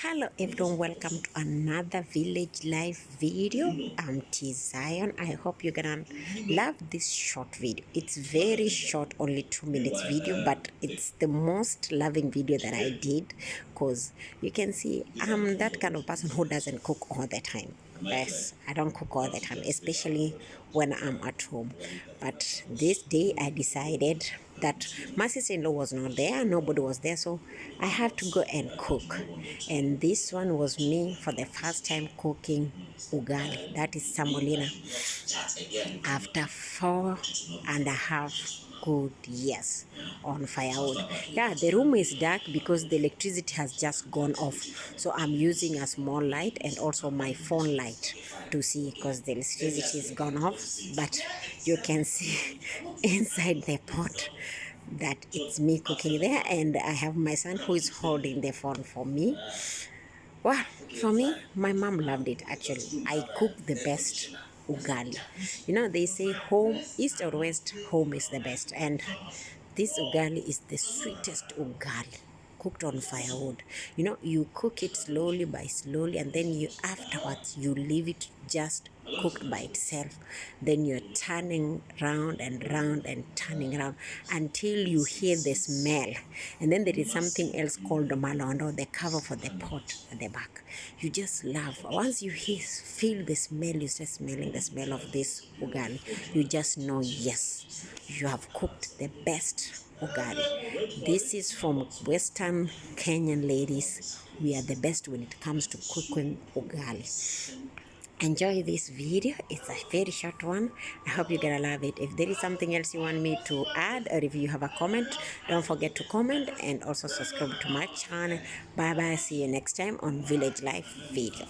Hello everyone, welcome to another village life video. I'm T Zion. I hope you're gonna love this short video. It's very short, only 2 minutes video, but it's the most loving video that I did because you can see I'm that kind of person who doesn't cook all the time. Yes, I don't cook all the time, especially when I'm at home. But this day I decided that my sister-in-law was not there, nobody was there, so I have to go and cook. And this one was me for the first time cooking ugali, that is samolina, after 4.5 good years on firewood. Yeah, the room is dark because the electricity has just gone off, so I'm using a small light and also my phone light to see because the electricity is gone off, but you can see inside the pot that it's me cooking there, and I have my son who is holding the phone for me. Well, for me, my mom loved it actually. I cook the best ugali. You know, they say home, east or west, home is the best. And this ugali is the sweetest ugali cooked on firewood. You know, you cook it slowly by slowly, and then you afterwards you leave it just cooked by itself. Then you're turning round and round and turning around until you hear the smell. And then there is something else called the malondo, the cover for the pot at the back. You just love. Once you feel the smell, you start smelling the smell of this ugali. You just know, yes, you have cooked the best ugali. This is from Western Kenyan ladies. We are the best when it comes to cooking ugali. Enjoy this video. It's a very short one. I hope you're gonna love it. If there is something else you want me to add, or if you have a comment, don't forget to comment and also subscribe to my channel. Bye bye. See you next time on Village Life video.